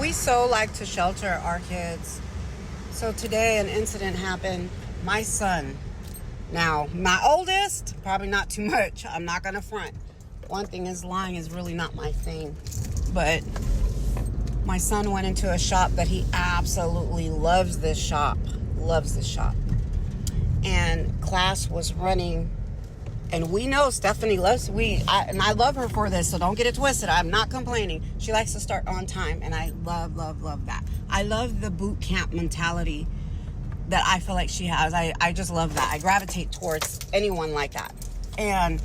We so like to shelter our kids. So today an incident happened. My son, now my oldest, probably not too much. I'm not going to front. One thing is, lying is really not my thing. But my son went into a shop that he absolutely loves this shop. Loves this shop. And class was running. And we know Stephanie loves, and I love her for this, so don't get it twisted. I'm not complaining. She likes to start on time, and I love that. I love the boot camp mentality that I feel like she has. I just love that. I gravitate towards anyone like that. And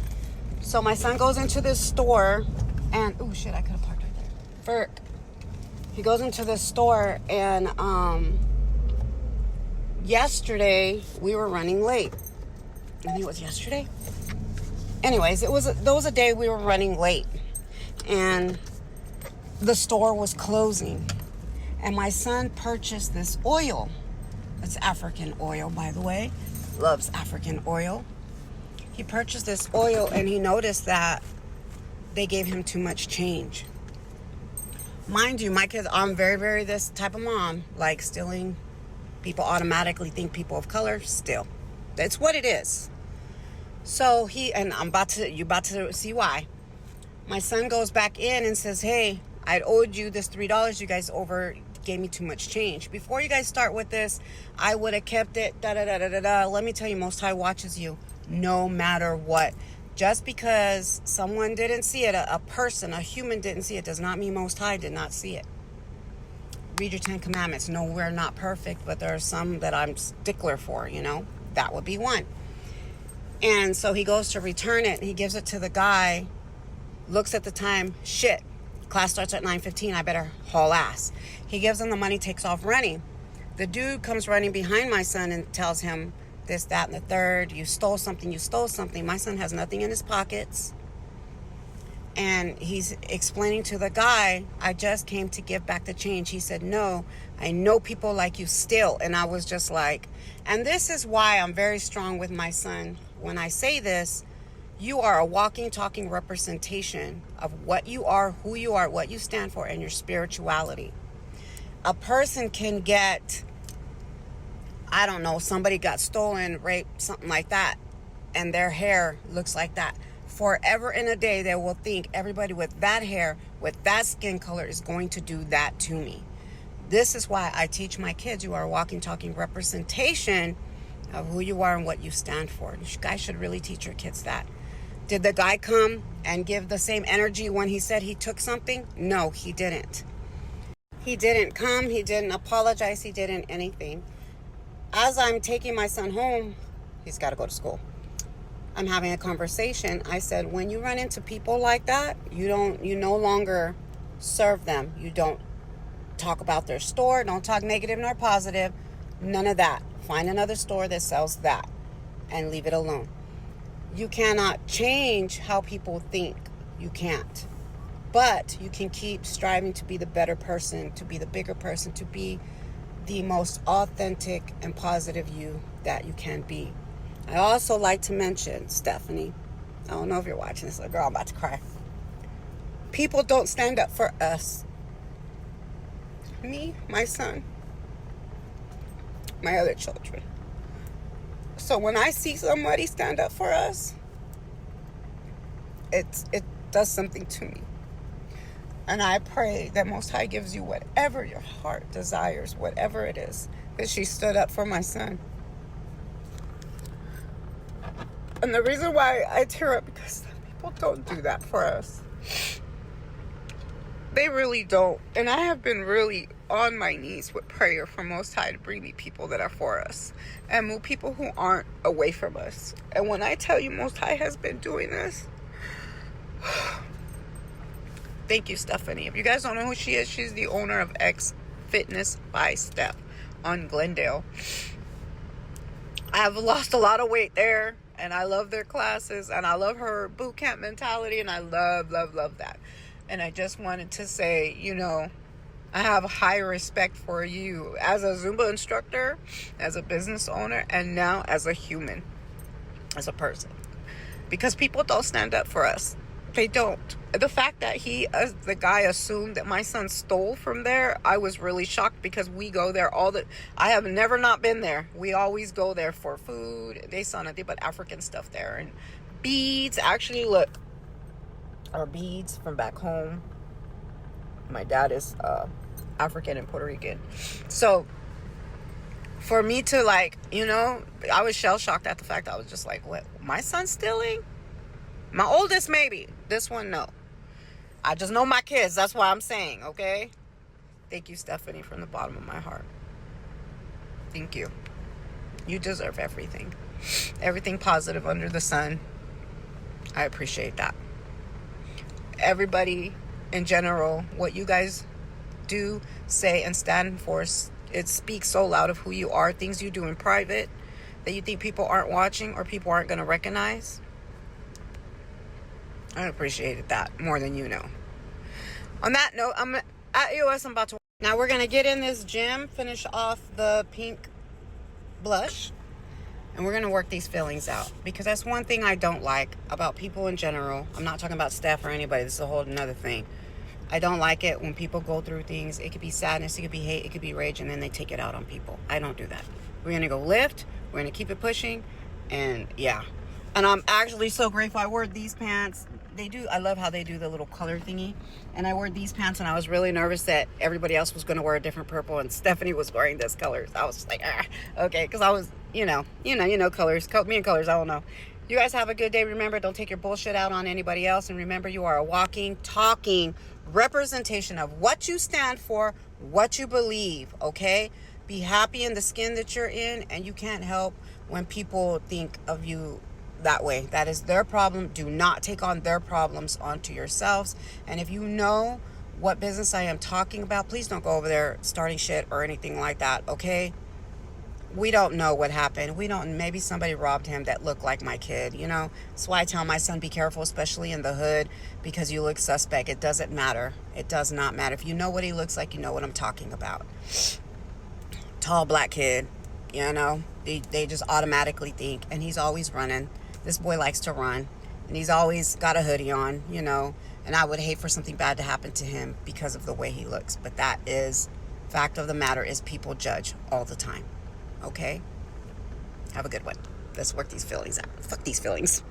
so my son goes into this store, and, oh shit, I could have parked right there. He goes into this store, and yesterday we were running late. I think it was yesterday. Anyways, there was a day we were running late, and the store was closing, and my son purchased this oil. It's African oil, by the way. Loves African oil. He purchased this oil, and he noticed that they gave him too much change. Mind you, my kids, I'm very this type of mom, like stealing. People automatically think people of color steal. That's what it is. So you're about to see why. My son goes back in and says, hey, I owed you this $3. You guys gave me too much change. Before you guys start with this, I would have kept it, Let me tell you, Most High watches you no matter what. Just because someone didn't see it, a person, a human didn't see it, does not mean Most High did not see it. Read your 10 Commandments. No, we're not perfect, but there are some that I'm stickler for, That would be one. And so he goes to return it. He gives it to the guy, looks at the time. Shit, class starts at 9:15. I better haul ass. He gives him the money, takes off running. The dude comes running behind my son and tells him this, that, and the third. You stole something. My son has nothing in his pockets. And he's explaining to the guy, I just came to give back the change. He said, no, I know people like you still. And I was just like, and this is why I'm very strong with my son. When I say this, you are a walking, talking representation of what you are, who you are, what you stand for, and your spirituality. A person can get, I don't know, somebody got stolen, raped, something like that, and their hair looks like that. Forever and a day, they will think everybody with that hair, with that skin color is going to do that to me. This is why I teach my kids, you are a walking, talking representation of who you are and what you stand for. You guys should really teach your kids that. Did the guy come and give the same energy when he said he took something? No, he didn't. He didn't come. He didn't apologize. He didn't anything. As I'm taking my son home, he's got to go to school. I'm having a conversation. I said, when you run into people like that, you no longer serve them. You don't talk about their store. Don't talk negative nor positive. None of that. Find another store that sells that and leave it alone. You cannot change how people think. You can't. But you can keep striving to be the better person, to be the bigger person, to be the most authentic and positive you that you can be. I also like to mention, Stephanie, I don't know if you're watching this, little girl, I'm about to cry. People don't stand up for us. Me, my son, my other children. So when I see somebody stand up for us, it does something to me. And I pray that Most High gives you whatever your heart desires, whatever it is. Because she stood up for my son. And the reason why I tear up, because people don't do that for us. They really don't. And I have been really on my knees with prayer for Most High to bring me people that are for us. And move people who aren't away from us. And when I tell you Most High has been doing this, thank you, Stephanie. If you guys don't know who she is, she's the owner of X Fitness by Steph on Glendale. I've lost a lot of weight there, and I love their classes, and I love her boot camp mentality, and I love that. And I just wanted to say, I have high respect for you as a Zumba instructor, as a business owner, and now as a human, as a person. Because people don't stand up for us. They don't. The fact that the guy assumed that my son stole from there, I was really shocked, because we go there I have never not been there. We always go there for food. They saw nothing but African stuff there. And beads, actually, look, are beads from back home. My dad is African and Puerto Rican. So for me to, like, I was shell shocked at the fact. I was just like, what? My son's stealing? My oldest, maybe. This one, no. I just know my kids. That's why I'm saying, okay? Thank you, Stephanie, from the bottom of my heart. Thank you. You deserve everything. Everything positive under the sun. I appreciate that. Everybody, in general, what you guys do, say, and stand for, it speaks so loud of who you are. Things you do in private that you think people aren't watching or people aren't going to recognize. I appreciated that more than you know. On that note, I'm at EOS. I'm about to... Now we're going to get in this gym, finish off the pink blush, and we're going to work these fillings out. Because that's one thing I don't like about people in general. I'm not talking about Steph or anybody. This is a whole another thing. I don't like it when people go through things. It could be sadness, it could be hate, it could be rage, and then they take it out on people. I don't do that. We're going to go lift. We're going to keep it pushing. And yeah. And I'm actually so grateful I wore these pants. I love how they do the little color thingy. And I wore these pants, and I was really nervous that everybody else was going to wear a different purple, and Stephanie was wearing this color. I was just like, okay, because I was, colors. Me and colors, I don't know. You guys have a good day. Remember, don't take your bullshit out on anybody else. And remember, you are a walking, talking representation of what you stand for, what you believe, okay? Be happy in the skin that you're in, and you can't help when people think of you that way. That is their problem. Do not take on their problems onto yourselves. And if you know what business I am talking about, please don't go over there starting shit or anything like that, okay? We don't know what happened. Maybe somebody robbed him that looked like my kid, That's why I tell my son, be careful, especially in the hood, because you look suspect. It doesn't matter. It does not matter. If you know what he looks like, you know what I'm talking about. Tall black kid, they just automatically think, and he's always running. This boy likes to run, and he's always got a hoodie on, and I would hate for something bad to happen to him because of the way he looks. But that is, fact of the matter is, people judge all the time. Okay? Have a good one. Let's work these feelings out. Fuck these feelings.